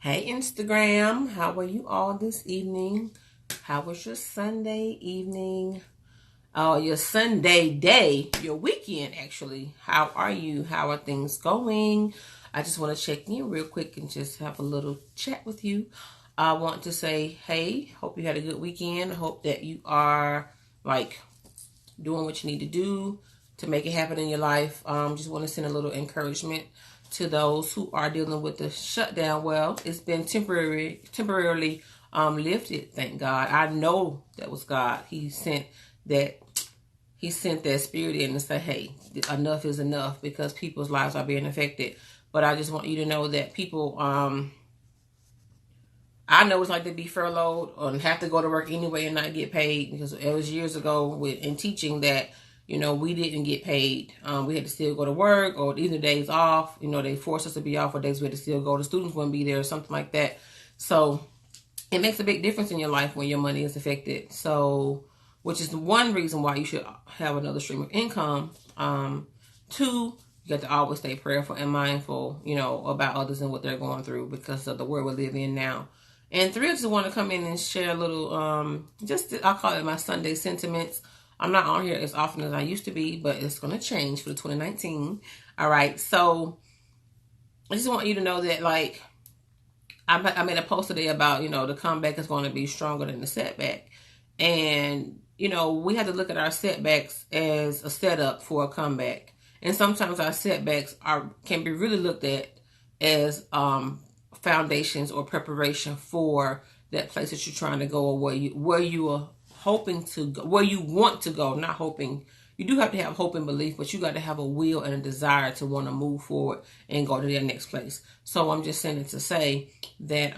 Hey Instagram, how are you all this evening? How was your Sunday evening? Oh, your Sunday day, your weekend actually. How are you? How are things going? I just want to check in real quick and just have a little chat with you. I want to say, hey, hope you had a good weekend. I hope that you are like doing what you need to do to make it happen in your life. Just want to send a little encouragement to those who are dealing with the shutdown. Well, it's been temporarily lifted, thank God. I know that was God. He sent that spirit in and say, hey, enough is enough, because people's lives are being affected. But I just want you to know that people, I know it's like to be furloughed or have to go to work anyway and not get paid, because it was years ago in teaching that, we didn't get paid. We had to still go to work, or either days off, they forced us to be off, or days we had to still go. The students wouldn't be there or something like that. So it makes a big difference in your life when your money is affected. So, which is the one reason why you should have another stream of income. Two, you got to always stay prayerful and mindful, about others and what they're going through because of the world we live in now. And three, I just want to come in and share a little, I'll call it my Sunday sentiments. I'm not on here as often as I used to be, but it's going to change for the 2019. All right. So I just want you to know that, like, I made a post today about, the comeback is going to be stronger than the setback. And, we have to look at our setbacks as a setup for a comeback. And sometimes our setbacks can be really looked at as foundations or preparation for that place that you're trying to go, or where you are hoping to go, where you want to go. Not hoping. You do have to have hope and belief, but you got to have a will and a desire to want to move forward and go to their next place. So I'm just saying it to say that,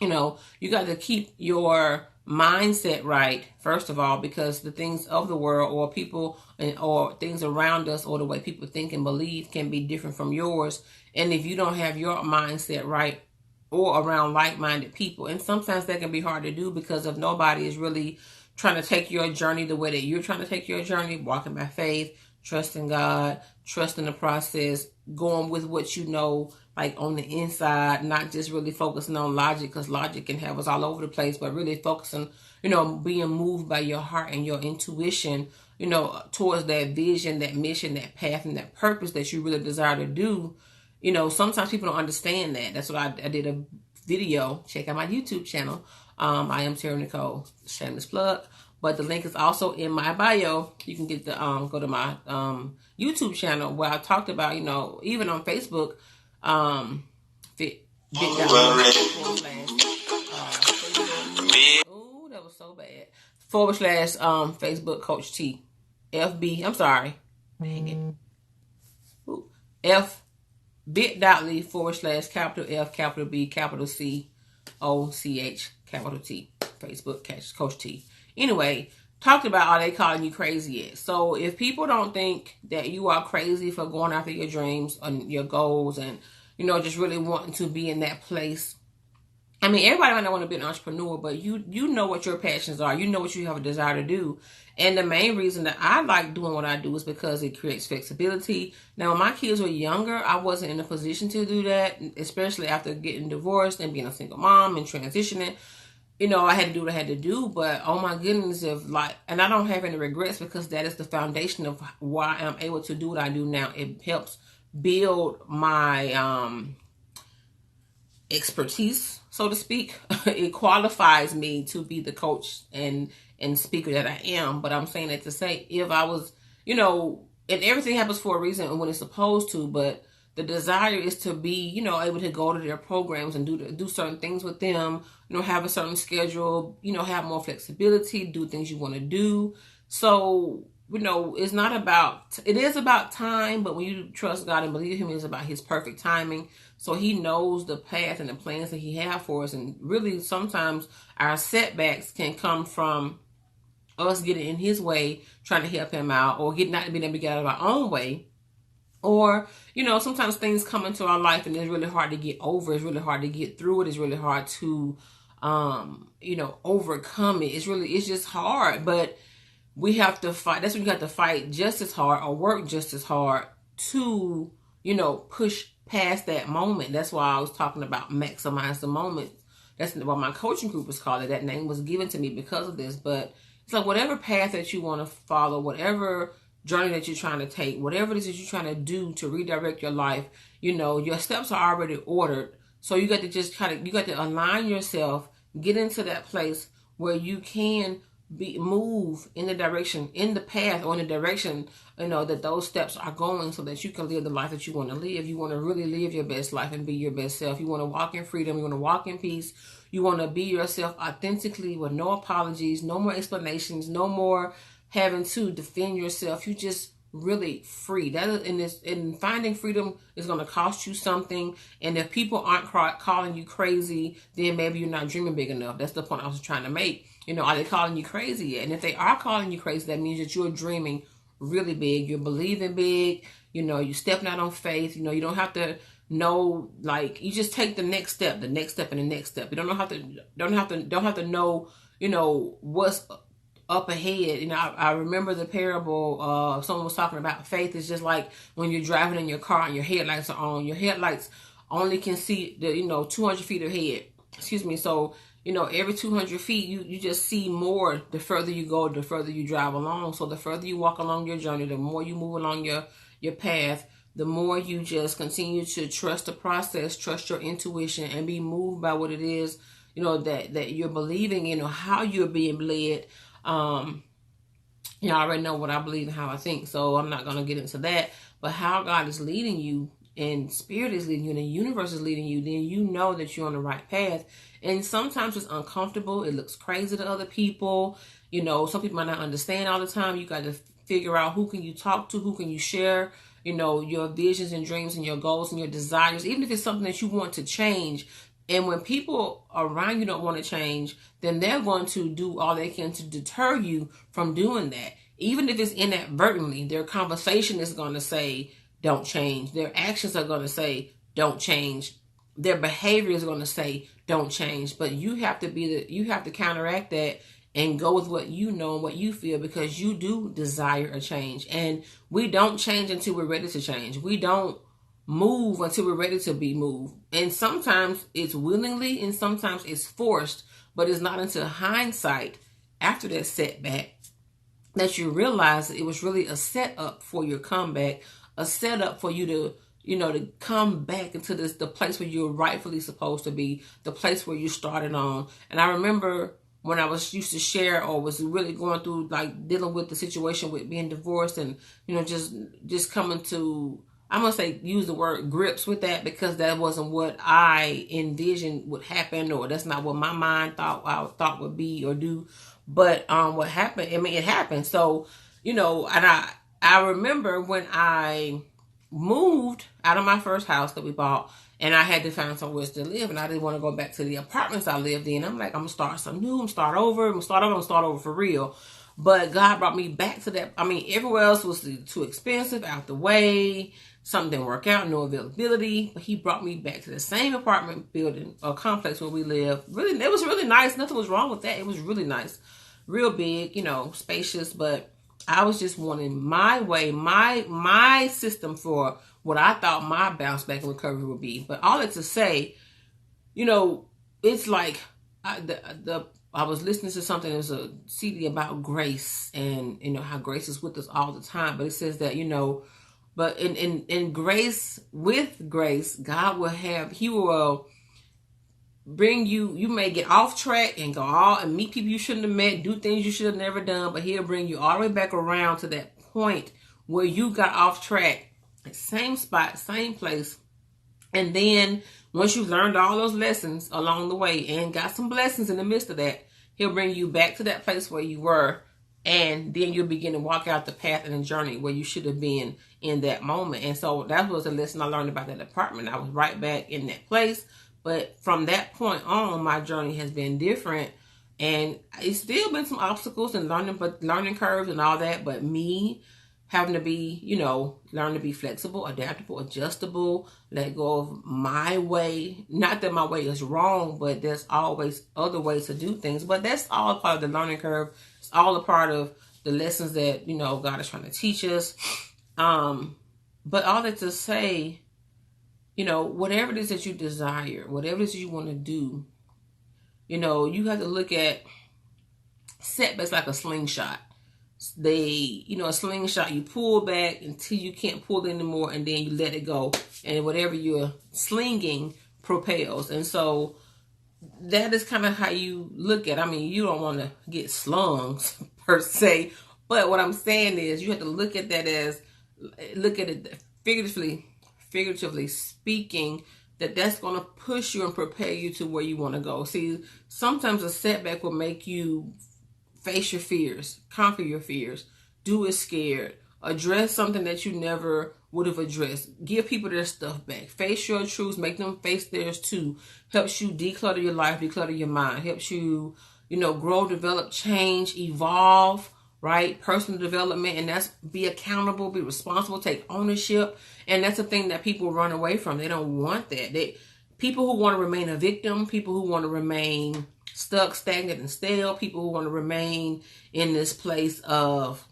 you got to keep your mindset right, first of all, because the things of the world or people or things around us or the way people think and believe can be different from yours. And if you don't have your mindset right or around like-minded people, and sometimes that can be hard to do because if nobody is really trying to take your journey the way that you're trying to take your journey, walking by faith, trusting God, trusting the process, going with what you know, like on the inside, not just really focusing on logic, because logic can have us all over the place, but really focusing, being moved by your heart and your intuition, towards that vision, that mission, that path, and that purpose that you really desire to do. Sometimes people don't understand that. That's what I did a video. Check out my YouTube channel. I am Tara Nicole, shameless plug. But the link is also in my bio. You can get go to my YouTube channel where I talked about, even on Facebook, oh, that was so bad. / Facebook Coach T. FB, I'm sorry. Dang it. Ooh, bit.ly / capital F, capital B, capital C, OCH, capital T. Facebook Coach T. Anyway, talked about are they calling you crazy yet? So if people don't think that you are crazy for going after your dreams and your goals and, just really wanting to be in that place. I mean, everybody might not want to be an entrepreneur, but you know what your passions are. You know what you have a desire to do. And the main reason that I like doing what I do is because it creates flexibility. Now, when my kids were younger, I wasn't in a position to do that, especially after getting divorced and being a single mom and transitioning. I had to do what I had to do, but oh my goodness, and I don't have any regrets because that is the foundation of why I'm able to do what I do now. It helps build my expertise, so to speak. It qualifies me to be the coach and speaker that I am. But I'm saying that to say, if I was, and everything happens for a reason and when it's supposed to, but the desire is to be, able to go to their programs and do certain things with them, have a certain schedule, have more flexibility, do things you want to do. So, it is about time, but when you trust God and believe Him, it's about His perfect timing. So He knows the path and the plans that He has for us. And really, sometimes our setbacks can come from us getting in His way, trying to help Him out, or not being able to get out of our own way. Or, sometimes things come into our life and it's really hard to get over. It's really hard to get through it. It's really hard to, overcome it. It's just hard. But we have to fight. That's when you have to fight just as hard or work just as hard to, push past that moment. That's why I was talking about maximize the moment. That's what my coaching group was called. That name was given to me because of this. But it's like whatever path that you want to follow, whatever journey that you're trying to take, whatever it is that you're trying to do to redirect your life, your steps are already ordered. So you got to just you got to align yourself, get into that place where you can move in the direction, in the path, or in the direction, that those steps are going, so that you can live the life that you want to live. You want to really live your best life and be your best self. You want to walk in freedom. You want to walk in peace. You want to be yourself authentically with no apologies, no more explanations, no more having to defend yourself. You just really free. That is, in finding freedom is going to cost you something. And if people aren't calling you crazy, then maybe you're not dreaming big enough. That's the point I was trying to make. Are they calling you crazy yet? And if they are calling you crazy, that means that you're dreaming really big. You're believing big. You're stepping out on faith. You don't have to know, you just take the next step, and the next step. You don't have to know, what's up ahead. I remember the parable, someone was talking about faith is just like when you're driving in your car and your headlights are on. Your headlights only can see the 200 feet ahead. Excuse me. So every 200 feet you just see more. The further you go, the further you drive along. So the further you walk along your journey, the more you move along your path, the more you just continue to trust the process, trust your intuition, and be moved by what it is that you're believing, how you're being led. I already know what I believe and how I think, so I'm not going to get into that. But how God is leading you, and Spirit is leading you, and the universe is leading you, then you know that you're on the right path. And sometimes it's uncomfortable. It looks crazy to other people. Some people might not understand all the time. You got to figure out who can you talk to, who can you share, your visions and dreams and your goals and your desires, even if it's something that you want to change. And when people around you don't want to change, then they're going to do all they can to deter you from doing that. Even if it's inadvertently, their conversation is going to say, don't change. Their actions are going to say, don't change. Their behavior is going to say, don't change. But you have to counteract that and go with what you know and what you feel, because you do desire a change. And we don't change until we're ready to change. We don't move until we're ready to be moved. And sometimes it's willingly and sometimes it's forced, but it's not until hindsight, after that setback, that you realize that it was really a setup for your comeback, a setup for you to to come back into the place where you're rightfully supposed to be, the place where you started on. And I remember when I was used to share, or was really going through, dealing with the situation with being divorced, and just coming to, I'm going to say, use the word grips with that, because that wasn't what I envisioned would happen, or that's not what my mind thought would be or do. But what happened, it happened. So, and I remember when I moved out of my first house that we bought, and I had to find somewhere to live, and I didn't want to go back to the apartments I lived in. I'm like, I'm going to start something new. I'm going to start over for real. But God brought me back to that. Everywhere else was too expensive, out the way. Something didn't work out, no availability. But He brought me back to the same apartment building or complex where we live. Really, it was really nice. Nothing was wrong with that. It was really nice. Real big, spacious. But I was just wanting my way, my system for what I thought my bounce back and recovery would be. But all that to say, it's like I was listening to something. It was a CD about grace, and how grace is with us all the time. But it says that but in grace, with grace, God will He will bring you. You may get off track and go and meet people you shouldn't have met, do things you should have never done. But He'll bring you all the way back around to that point where you got off track, same spot, same place. And then once you've learned all those lessons along the way and got some blessings in the midst of that, He'll bring you back to that place where you were. And then you'll begin to walk out the path and the journey where you should have been in that moment. And so that was a lesson I learned about that apartment. I was right back in that place. But from that point on, my journey has been different. And it's still been some obstacles and learning curves and all that. But me having to be, learn to be flexible, adaptable, adjustable, let go of my way. Not that my way is wrong, but there's always other ways to do things. But that's all part of the learning curve. It's all a part of the lessons that, God is trying to teach us. But all that to say, whatever it is that you desire, whatever it is you want to do, you have to look at setbacks like a slingshot. A slingshot, you pull back until you can't pull anymore, and then you let it go, and whatever you're slinging propels. And so that is kind of how you look at it. I mean, you don't want to get slung per se, but what I'm saying is you have to look at that as, look at it figuratively speaking, that's going to push you and prepare you to where you want to go. See, sometimes a setback will make you face your fears, conquer your fears, do it scared, address something that you never would have addressed, give people their stuff back, face your truths, make them face theirs too. Helps you declutter your life, declutter your mind, helps you, grow, develop, change, evolve, right? Personal development, and that's be accountable, be responsible, take ownership. And that's the thing that people run away from. They don't want that. People who want to remain a victim, people who want to remain stuck, stagnant, and stale, people who want to remain in this place of,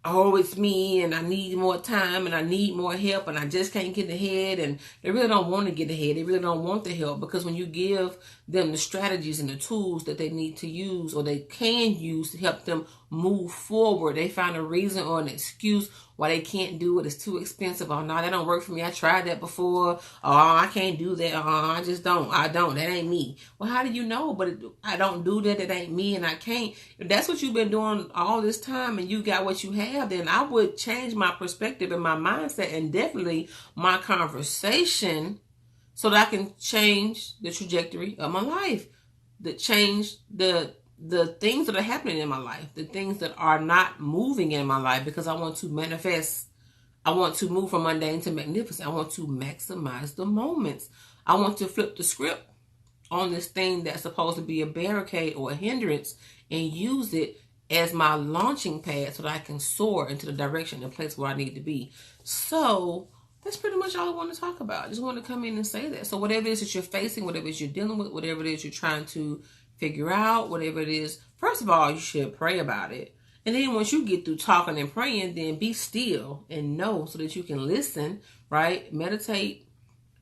oh, it's me and I need more time and I need more help and I just can't get ahead. And they really don't want to get ahead. They really don't want the help, because when you give them the strategies and the tools that they need to use or they can use to help them move forward, they find a reason or an excuse why they can't do it. It's too expensive. Oh, no, that don't work for me. I tried that before. Oh, I can't do that. I just don't. That ain't me. Well, how do you know? But I don't do that. It ain't me and I can't. If that's what you've been doing all this time and you got what you have, then I would change my perspective and my mindset and definitely my conversation so that I can change the trajectory of my life, that change the things that are happening in my life, the things that are not moving in my life, because I want to manifest. I want to move from mundane to magnificent. I want to maximize the moments. I want to flip the script on this thing that's supposed to be a barricade or a hindrance and use it as my launching pad so that I can soar into the direction and place where I need to be. So that's pretty much all I want to talk about. I just want to come in and say that. So whatever it is that you're facing, whatever it is you're dealing with, whatever it is you're trying to figure out, whatever it is, first of all, you should pray about it. And then once you get through talking and praying, then be still and know so that you can listen, right? Meditate.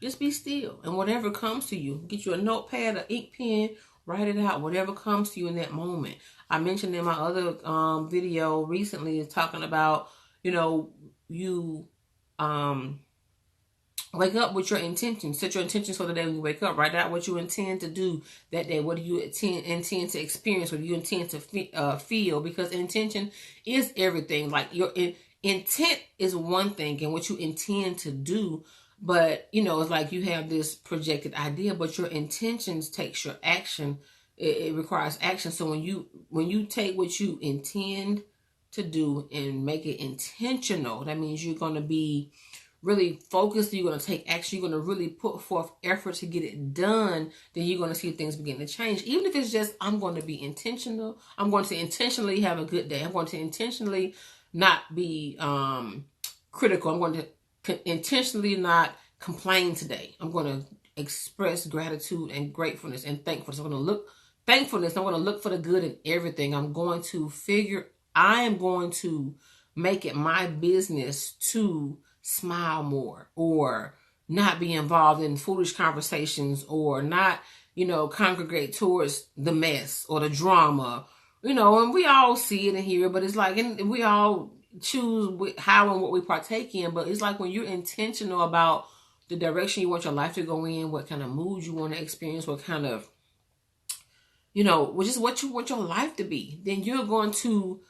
Just be still. And whatever comes to you, get you a notepad, an ink pen, write it out, whatever comes to you in that moment. I mentioned in my other video recently is talking about, you wake up with your intentions. Set your intentions for the day when you wake up. Write out what you intend to do that day. What do you intend to experience? What do you intend to feel? Because intention is everything. Like your intent is one thing and what you intend to do. But, it's like you have this projected idea, but your intentions takes your action. It requires action. So when you take what you intend to do and make it intentional, that means you're going to be really focused. You're going to take action. You're going to really put forth effort to get it done. Then you're going to see things begin to change. Even if it's just, I'm going to be intentional. I'm going to intentionally have a good day. I'm going to intentionally not be critical. I'm going to intentionally not complain today. I'm going to express gratitude and gratefulness and thankfulness. I'm going to look for the good in everything. I am going to make it my business to smile more, or not be involved in foolish conversations, or not, congregate towards the mess or the drama, and we all see it and hear it, but it's like, and we all choose how and what we partake in. But it's like when you're intentional about the direction you want your life to go in, what kind of mood you want to experience, what kind of, which is what you want your life to be, then you're going to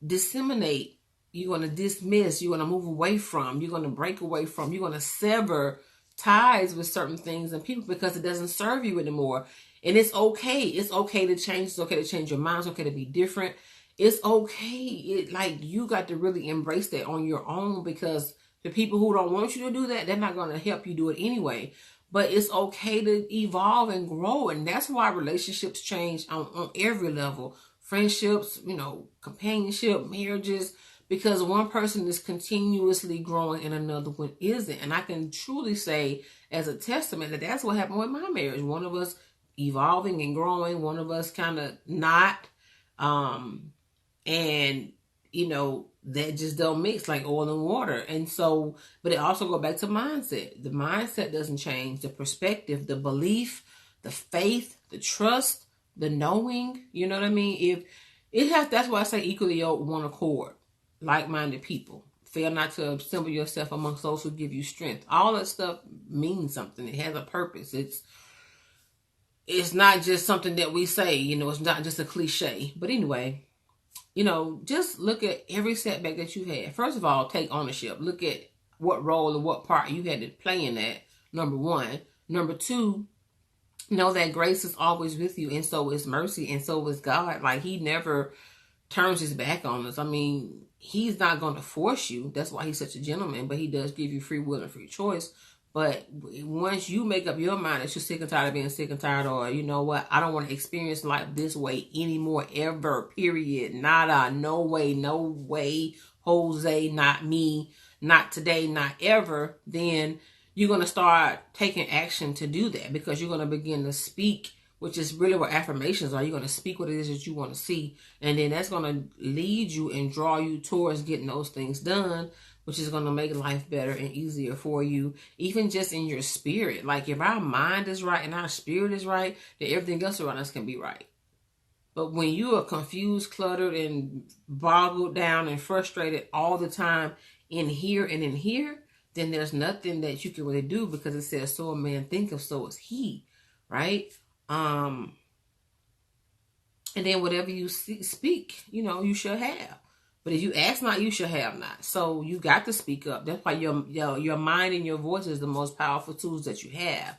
disseminate, you're going to dismiss, you're going to move away from, you're going to break away from, you're going to sever ties with certain things and people because it doesn't serve you anymore. And it's okay. It's okay to change. It's okay to change your mind. It's okay to be different. It's okay. You got to really embrace that on your own, because the people who don't want you to do that, they're not going to help you do it anyway. But it's okay to evolve and grow. And that's why relationships change on every level. Friendships, companionship, marriages, because one person is continuously growing and another one isn't. And I can truly say as a testament that that's what happened with my marriage. One of us evolving and growing, one of us kind of not. And that just don't mix like oil and water. And so, but it also go back to mindset. The mindset doesn't change. The perspective, the belief, the faith, the trust, the knowing, you know what I mean? If it has, that's why I say equally yoked, one accord, like-minded people. Fail not to assemble yourself amongst those who give you strength. All that stuff means something. It has a purpose. It's not just something that we say, it's not just a cliche. But anyway, just look at every setback that you had. First of all, take ownership. Look at what role or what part you had to play in that, number one. Number two, know that grace is always with you, and so is mercy, and so is God. Like, he never turns his back on us. I mean, he's not going to force you. That's why he's such a gentleman, but he does give you free will and free choice. But once you make up your mind that you're sick and tired of being sick and tired, or you know what, I don't want to experience life this way anymore, ever, period, nada, no way, Jose, not me, not today, not ever, then you're going to start taking action to do that, because you're going to begin to speak, which is really what affirmations are. You're going to speak what it is that you want to see, and then that's going to lead you and draw you towards getting those things done, which is going to make life better and easier for you, even just in your spirit. Like, if our mind is right and our spirit is right, then everything else around us can be right. But when you are confused, cluttered, and boggled down and frustrated all the time in here and in here, then there's nothing that you can really do, because it says, so a man thinketh, so is he, right? And then whatever you speak, you shall have. But if you ask not, you shall have not. So you got to speak up. That's why your mind and your voice is the most powerful tools that you have.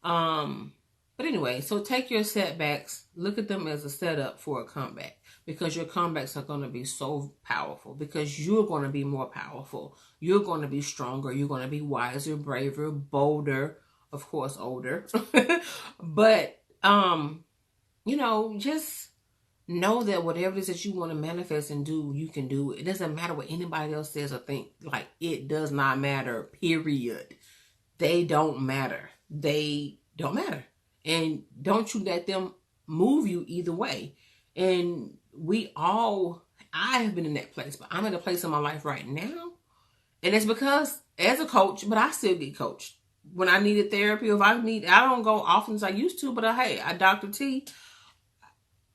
But anyway, so take your setbacks, look at them as a setup for a comeback, because your comebacks are going to be so powerful, because you're going to be more powerful. You're going to be stronger. You're going to be wiser, braver, bolder, of course, older. But, just know that whatever it is that you want to manifest and do, you can do it. It doesn't matter what anybody else says or think. Like, it does not matter, period. They don't matter. They don't matter. And don't you let them move you either way. And I have been in that place, but I'm in a place in my life right now. And it's because, as a coach, but I still get coached. When I needed therapy, I don't go often as I used to, but hey, Dr. T,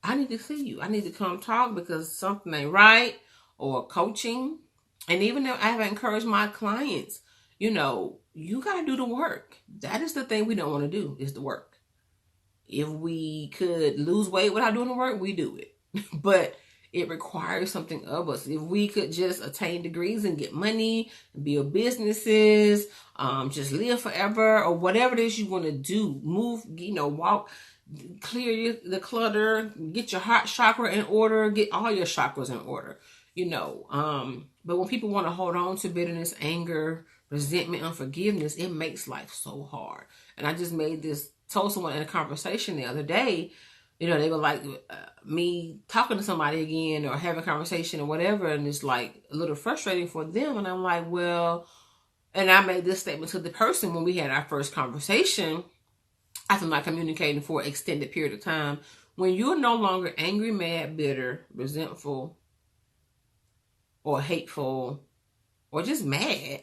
I need to see you. I need to come talk because something ain't right, or coaching. And even though I have encouraged my clients, you got to do the work. That is the thing we don't want to do, is the work. If we could lose weight without doing the work, we do it. But it requires something of us. If we could just attain degrees and get money, build businesses, just live forever, or whatever it is you want to do, move, walk, clear the clutter, get your heart chakra in order, get all your chakras in order, but when people want to hold on to bitterness, anger, resentment, unforgiveness, it makes life so hard. And I just told someone in a conversation the other day, they were like, me talking to somebody again or having a conversation or whatever, and it's like a little frustrating for them. And I'm like, well, and I made this statement to the person when we had our first conversation, after not communicating for an extended period of time. When you're no longer angry, mad, bitter, resentful, or hateful, or just mad,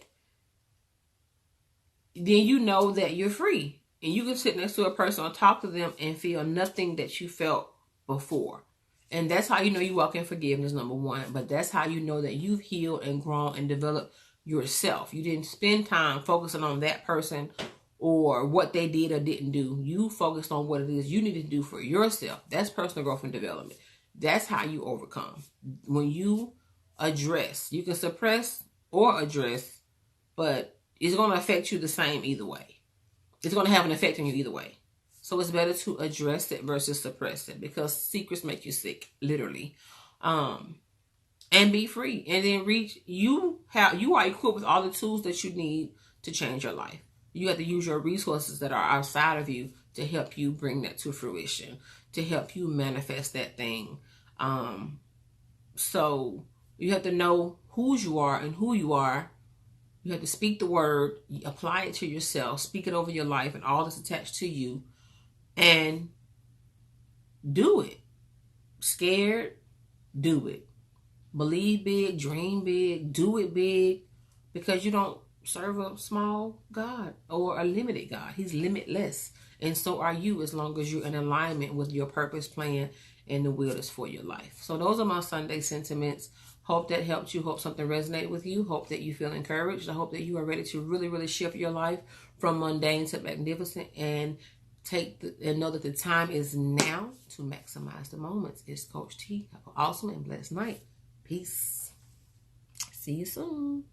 then you know that you're free. And you can sit next to a person or talk to them and feel nothing that you felt before. And that's how you know you walk in forgiveness, number one. But that's how you know that you've healed and grown and developed yourself. You didn't spend time focusing on that person or what they did or didn't do. You focused on what it is you need to do for yourself. That's personal growth and development. That's how you overcome. When you address, you can suppress or address, but it's going to affect you the same either way. It's going to have an effect on you either way. So it's better to address it versus suppress it, because secrets make you sick, literally. And be free. And then you are equipped with all the tools that you need to change your life. You have to use your resources that are outside of you to help you bring that to fruition, to help you manifest that thing. So you have to know whose you are and who you are. You have to speak the word, apply it to yourself, speak it over your life and all that's attached to you, and do it. Scared, do it. Believe big, dream big, do it big, because you don't serve a small God or a limited God. He's limitless. And so are you, as long as you're in alignment with your purpose, plan, and the will is for your life. So those are my Sunday sentiments. Hope that helped you. Hope something resonated with you. Hope that you feel encouraged. I hope that you are ready to really, really shift your life from mundane to magnificent, and and know that the time is now to maximize the moments. It's Coach T. Have an awesome and blessed night. Peace. See you soon.